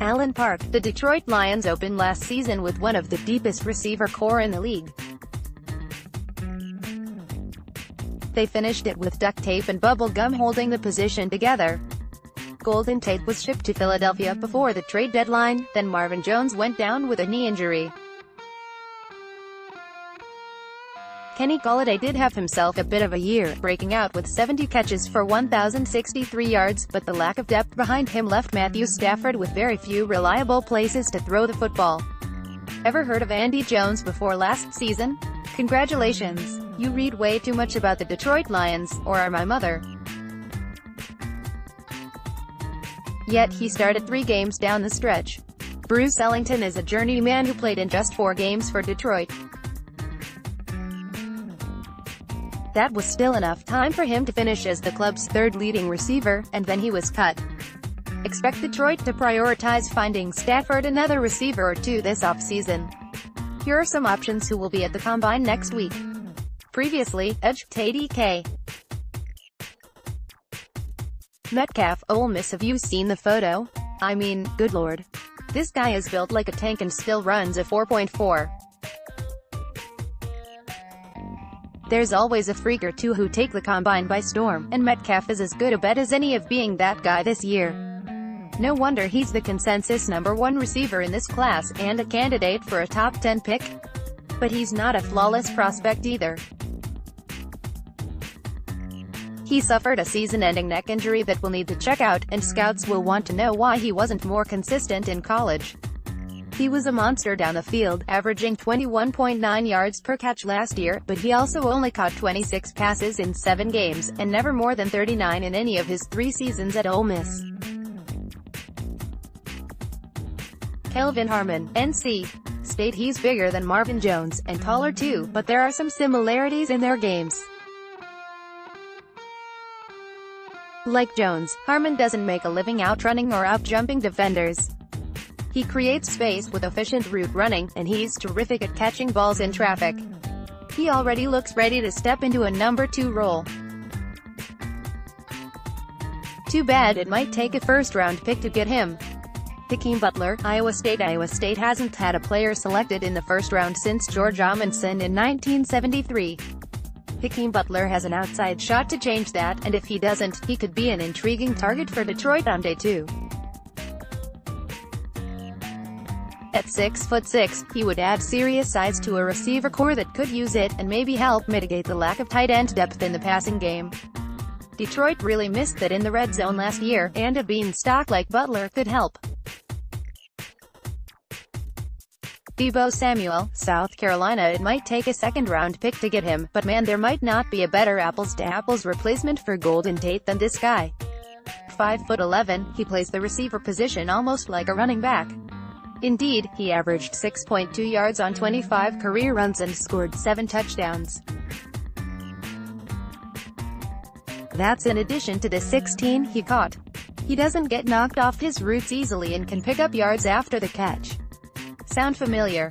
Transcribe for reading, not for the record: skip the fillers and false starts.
Allen Park. The Detroit Lions opened last season with one of the deepest receiver corps in the league. They finished it with duct tape and bubble gum holding the position together. Golden Tate was shipped to Philadelphia before the trade deadline, then Marvin Jones went down with a knee injury. Kenny Golladay did have himself a bit of a year, breaking out with 70 catches for 1,063 yards, but the lack of depth behind him left Matthew Stafford with very few reliable places to throw the football. Ever heard of Andy Jones before last season? Congratulations! You read way too much about the Detroit Lions, or are my mother. Yet he started 3 games down the stretch. Bruce Ellington is a journeyman who played in just 4 games for Detroit. That was still enough time for him to finish as the club's 3rd leading receiver, and then he was cut. Expect Detroit to prioritize finding Stafford another receiver or 2 this offseason. Here are some options who will be at the Combine next week. Previously, edge, Tate. Metcalf, Ole Miss. Have you seen the photo? I mean, good lord. This guy is built like a tank and still runs a 4.4. There's always a freak or two who take the Combine by storm, and Metcalf is as good a bet as any of being that guy this year. No wonder he's the consensus #1 receiver in this class, and a candidate for a top 10 pick. But he's not a flawless prospect either. He suffered a season-ending neck injury that will need to check out, and scouts will want to know why he wasn't more consistent in college. He was a monster down the field, averaging 21.9 yards per catch last year, but he also only caught 26 passes in 7 games, and never more than 39 in any of his 3 seasons at Ole Miss. Kelvin Harmon, NC State. He's bigger than Marvin Jones, and taller too, but there are some similarities in their games. Like Jones, Harmon doesn't make a living outrunning or outjumping defenders. He creates space with efficient route running, and he's terrific at catching balls in traffic. He already looks ready to step into a #2 role. Too bad it might take a first-round pick to get him. Hakeem Butler, Iowa State. Iowa State hasn't had a player selected in the first round since George Amundsen in 1973. Hakeem Butler has an outside shot to change that, and if he doesn't, he could be an intriguing target for Detroit on day 2. At 6'6", he would add serious size to a receiver corps that could use it, and maybe help mitigate the lack of tight end depth in the passing game. Detroit really missed that in the red zone last year, and a beanstalk like Butler could help. Deebo Samuel, South Carolina. It might take a second-round pick to get him, but man, there might not be a better apples-to-apples replacement for Golden Tate than this guy. 5'11", he plays the receiver position almost like a running back. Indeed, he averaged 6.2 yards on 25 career runs and scored 7 touchdowns. That's in addition to the 16 he caught. He doesn't get knocked off his routes easily and can pick up yards after the catch. Sound familiar?